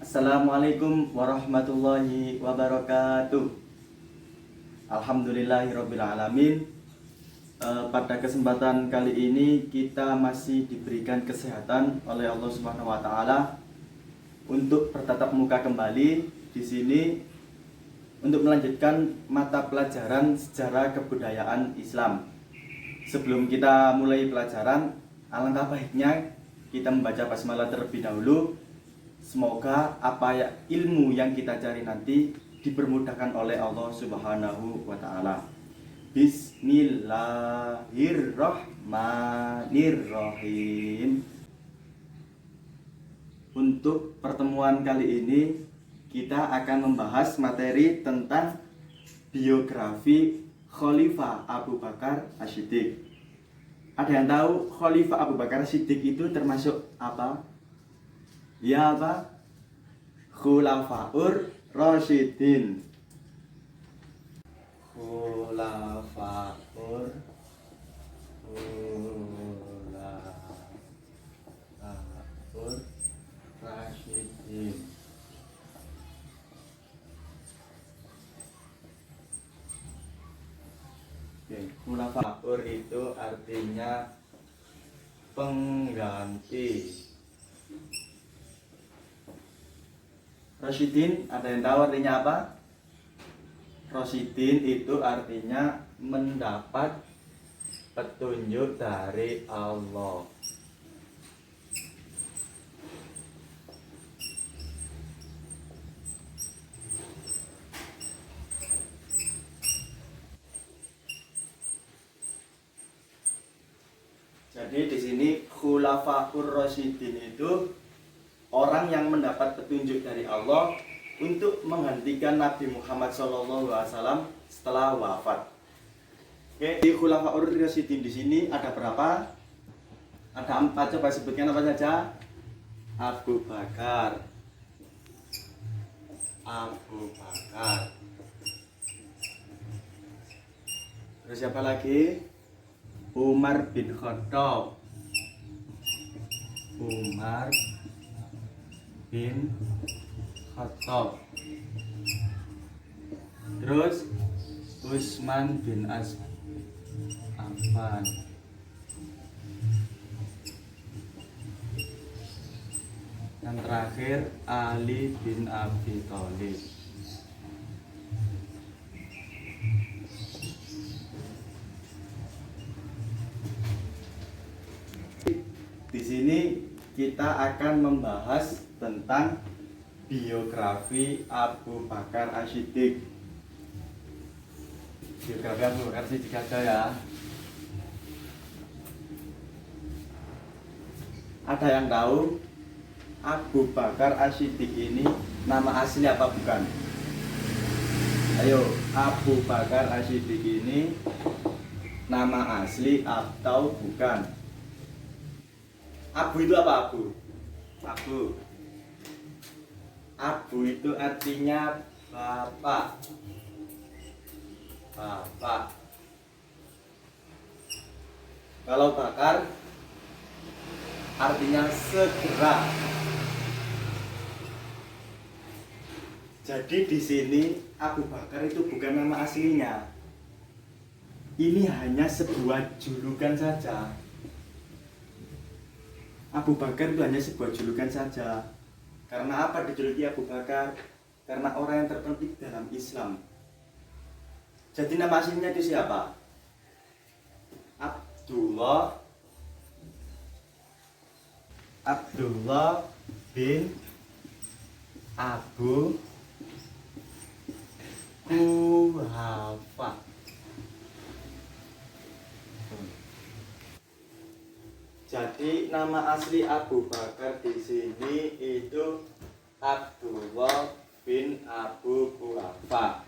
Assalamualaikum warahmatullahi wabarakatuh. Alhamdulillahirabbil alamin. Pada kesempatan kali ini kita masih diberikan kesehatan oleh Allah Subhanahu wa taala untuk bertatap muka kembali di sini untuk melanjutkan mata pelajaran sejarah kebudayaan Islam. Sebelum kita mulai pelajaran, alangkah baiknya kita membaca basmalah terlebih dahulu. Semoga ilmu yang kita cari nanti dipermudahkan oleh Allah Subhanahu wa taala. Bismillahirrahmanirrahim. Untuk pertemuan kali ini kita akan membahas materi tentang biografi Khalifah Abu Bakar As-Siddiq. Ada yang tahu Khalifah Abu Bakar As-Siddiq itu termasuk apa? Ya apa? Khulafaur Rasyidin. Khulafaur Rasyidin. Khulafaur itu artinya pengganti. Rasyidin, ada yang tahu artinya apa? Rasyidin itu artinya mendapat petunjuk dari Allah. Jadi di sini Khulafaur Rasyidin itu orang yang mendapat petunjuk dari Allah untuk menggantikan Nabi Muhammad SAW setelah wafat. Oke, di Khulafaur Rasyidin di sini ada berapa? Ada 4, coba sebutkan apa saja? Abu Bakar. Terus siapa lagi? Umar bin Khattab. Terus Utsman bin Affan. Yang terakhir Ali bin Abi Thalib. Di sini kita akan membahas tentang biografi Abu Bakar As-Siddiq. Biografi Abu Bakar As-Siddiq aja ya. Ada yang tahu Abu Bakar As-Siddiq ini nama asli apa bukan? Ayo, Abu Bakar As-Siddiq ini nama asli atau bukan? Abu itu apa Abu? Abu itu artinya bapak. Kalau Bakar artinya segera. Jadi di sini Abu Bakar itu bukan nama aslinya. Ini hanya sebuah julukan saja. Abu Bakar itu hanya sebuah julukan saja. Karena apa dijuluki Abu Bakar? Karena orang yang terpenting dalam Islam. Jadi nama aslinya itu siapa? Abdullah bin Abu Quhafa. Jadi nama asli Abu Bakar di sini itu Abdullah bin Abu Quhafa.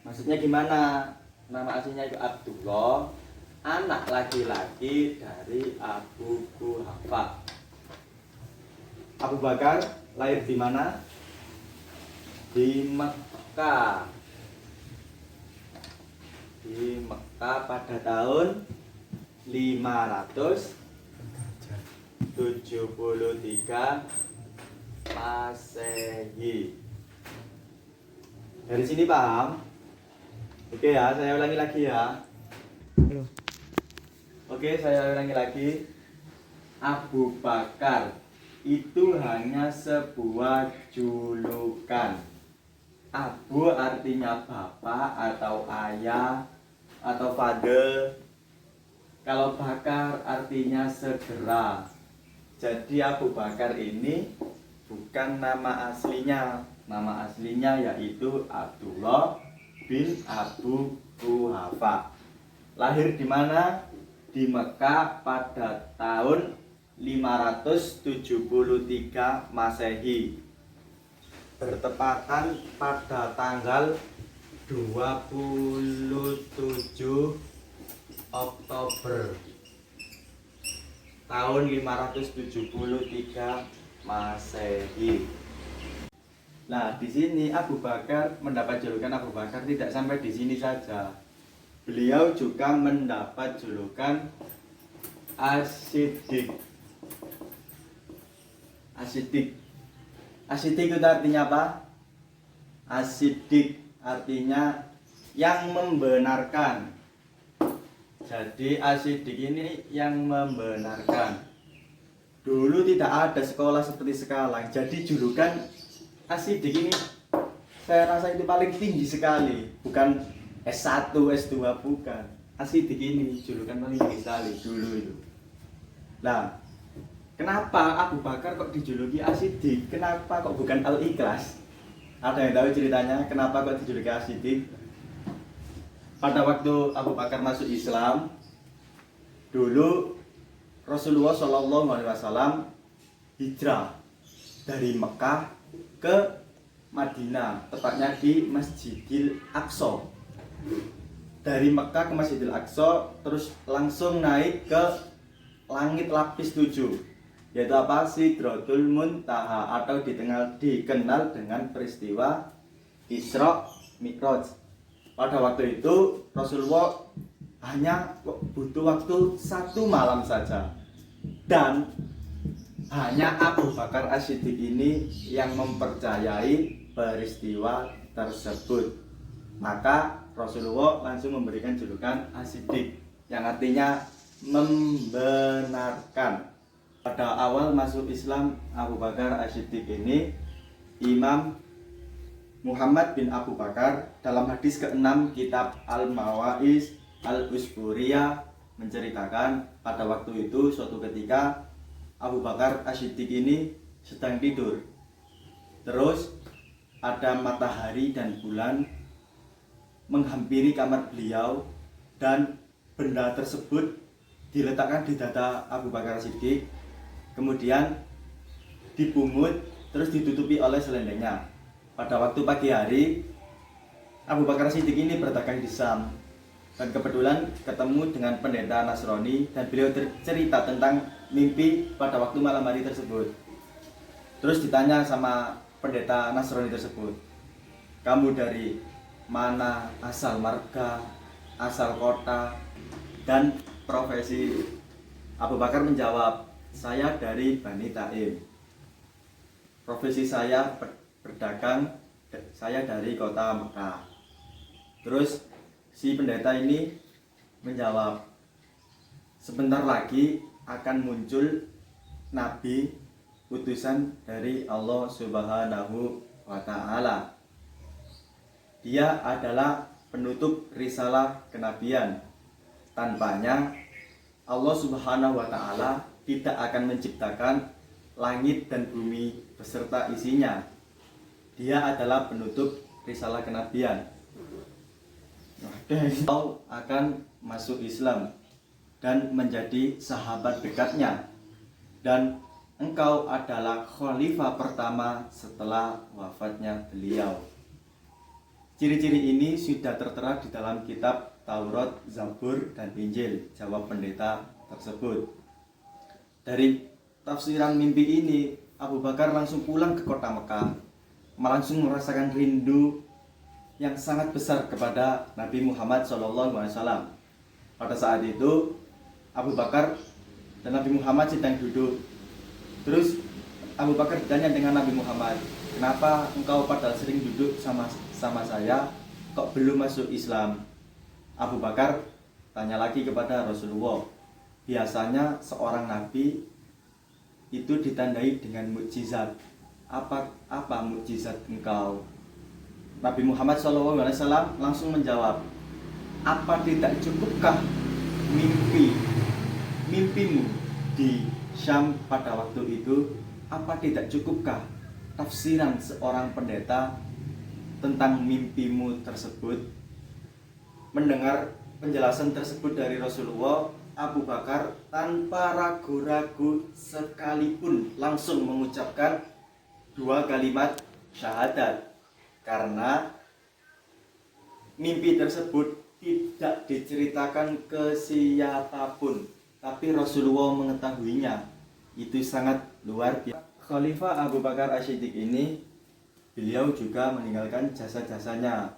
Maksudnya gimana? Nama aslinya itu Abdullah, anak laki-laki dari Abu Quhafa. Abu Bakar lahir di mana? Di Mekah. Di Mekah pada tahun 573 Masehi. Dari sini paham? Oke ya, saya ulangi lagi ya. Oke, saya ulangi lagi. Abu Bakar itu hanya sebuah julukan. Abu artinya bapak atau ayah atau father. Kalau Bakar artinya segera. Jadi Abu Bakar ini bukan nama aslinya. Nama aslinya yaitu Abdullah bin Abu Quhafa. Lahir di mana? Di Mekah pada tahun 573 Masehi. Bertepatan pada tanggal 27 Oktober tahun 573 Masehi. Nah, di sini Abu Bakar mendapat julukan Abu Bakar tidak sampai di sini saja. Beliau juga mendapat julukan As-Siddiq. As-Siddiq. As-Siddiq itu artinya apa? As-Siddiq artinya yang membenarkan. Jadi As-Siddiq ini yang membenarkan. Dulu tidak ada sekolah seperti sekarang. Jadi julukan As-Siddiq ini saya rasa itu paling tinggi sekali. Bukan S1, S2 bukan. As-Siddiq ini julukan paling tinggi sekali dulu itu. Nah, kenapa Abu Bakar kok dijuluki As-Siddiq? Kenapa kok bukan Al-Ikhlas? Ada yang tahu ceritanya kenapa kok dijuluki As-Siddiq? Pada waktu Abu Bakar masuk Islam, dulu Rasulullah SAW hijrah dari Mekah ke Madinah, tepatnya di Masjidil Aqsa. Dari Mekah ke Masjidil Aqsa, terus langsung naik ke langit lapis 7, yaitu apa? Sidratul Muntaha, atau dikenal dengan peristiwa Isra Mi'raj. Pada waktu itu Rasulullah hanya butuh waktu 1 malam saja, dan hanya Abu Bakar As-Siddiq ini yang mempercayai peristiwa tersebut. Maka Rasulullah langsung memberikan julukan As-Siddiq, yang artinya membenarkan. Pada awal masuk Islam Abu Bakar As-Siddiq ini, Imam Muhammad bin Abu Bakar dalam hadis ke-6 kitab Al-Mawaiz Al-Usburiyah menceritakan pada waktu itu suatu ketika Abu Bakar As-Siddiq ini sedang tidur. Terus ada matahari dan bulan menghampiri kamar beliau, dan benda tersebut diletakkan di dada Abu Bakar As-Siddiq, kemudian dipungut terus ditutupi oleh selendangnya. Pada waktu pagi hari, Abu Bakar As-Siddiq ini berdagang di Syam, dan kebetulan ketemu dengan pendeta Nasrani, dan beliau cerita tentang mimpi pada waktu malam hari tersebut. Terus ditanya sama pendeta Nasrani tersebut, "Kamu dari mana, asal marga, asal kota, dan profesi?" Abu Bakar menjawab, "Saya dari Bani Taim. Profesi saya berdagang, saya dari kota Mekah." Terus si pendeta ini menjawab, "Sebentar lagi akan muncul nabi utusan dari Allah Subhanahu wa Ta'ala. Dia adalah penutup risalah kenabian. Tanpanya Allah Subhanahu wa Ta'ala tidak akan menciptakan langit dan bumi beserta isinya. Dia adalah penutup risalah kenabian. Engkau akan masuk Islam dan menjadi sahabat dekatnya, dan engkau adalah khalifah pertama setelah wafatnya beliau." Ciri-ciri ini sudah tertera di dalam kitab Taurat, Zabur, dan Injil, jawab pendeta tersebut. Dari tafsiran mimpi ini, Abu Bakar langsung pulang ke kota Mekah, langsung merasakan rindu yang sangat besar kepada Nabi Muhammad SAW. Pada saat itu Abu Bakar dan Nabi Muhammad sedang duduk. Terus Abu Bakar bertanya dengan Nabi Muhammad, kenapa engkau padahal sering duduk sama saya, kok belum masuk Islam? Abu Bakar tanya lagi kepada Rasulullah, biasanya seorang nabi itu ditandai dengan mukjizat. Apa mukjizat engkau? Nabi Muhammad SAW langsung menjawab, apa tidak cukupkah mimpimu di Syam pada waktu itu? Apa tidak cukupkah tafsiran seorang pendeta tentang mimpimu tersebut? Mendengar penjelasan tersebut dari Rasulullah, Abu Bakar tanpa ragu-ragu sekalipun langsung mengucapkan 2 kalimat syahadat, karena mimpi tersebut tidak diceritakan ke siapapun, tapi Rasulullah mengetahuinya. Itu sangat luar biasa. Khalifah Abu Bakar Asy-Siddiq ini, beliau juga meninggalkan jasa-jasanya.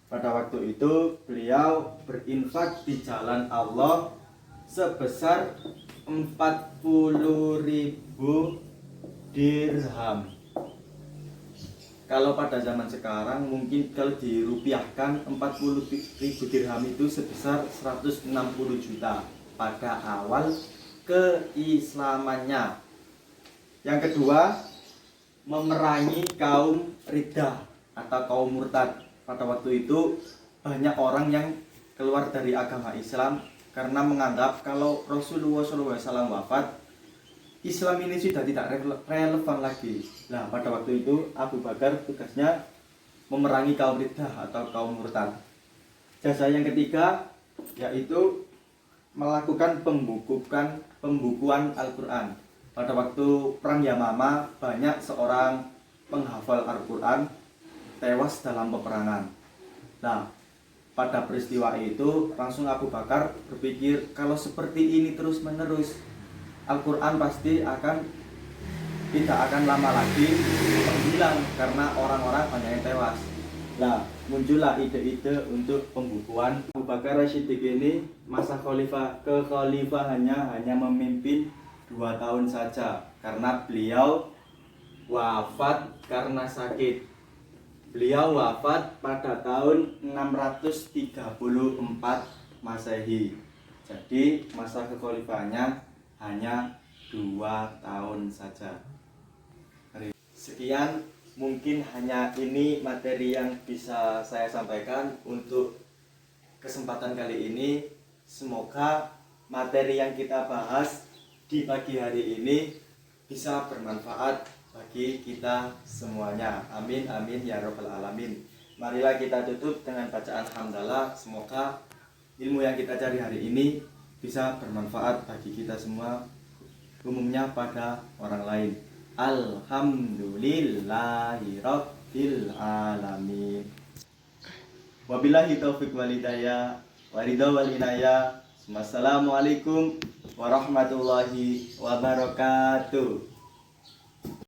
Pada waktu itu beliau berinfak di jalan Allah sebesar 40.000 dirham. Kalau pada zaman sekarang mungkin kalau dirupiahkan 40.000 dirham itu sebesar 160 juta pada awal keislamannya. Yang kedua, memerangi kaum Riddah atau kaum murtad. Pada waktu itu banyak orang yang keluar dari agama Islam karena menganggap kalau Rasulullah SAW wafat, Islam ini sudah tidak relevan lagi. Nah, pada waktu itu Abu Bakar tugasnya memerangi kaum Riddah atau kaum murtad. Jasa yang ketiga yaitu melakukan pembukuan Al-Quran. Pada waktu perang Yamama, banyak seorang penghafal Al-Quran tewas dalam peperangan. Nah, pada peristiwa itu langsung Abu Bakar berpikir, kalau seperti ini terus menerus, Al-Quran pasti tidak akan lama lagi hilang karena orang-orang banyak yang tewas. Nah, muncullah ide-ide untuk pembukuan. Abu Bakar Asy-Siddiq ini masa kekhalifahannya hanya memimpin 2 tahun saja, karena beliau wafat karena sakit. Beliau wafat pada tahun 634 Masehi. Jadi masa kekhalifahannya hanya 2 tahun saja. Sekian, mungkin hanya ini materi yang bisa saya sampaikan untuk kesempatan kali ini. Semoga materi yang kita bahas di pagi hari ini bisa bermanfaat bagi kita semuanya. Amin amin ya rabbal alamin. Marilah kita tutup dengan bacaan hamdalah. Semoga ilmu yang kita cari hari ini bisa bermanfaat bagi kita semua, umumnya pada orang lain. Alhamdulillahi rabbil alamin. Wabillahi taufiq wal hidayah waridha wal inayah. Wassalamualaikum warahmatullahi wabarakatuh.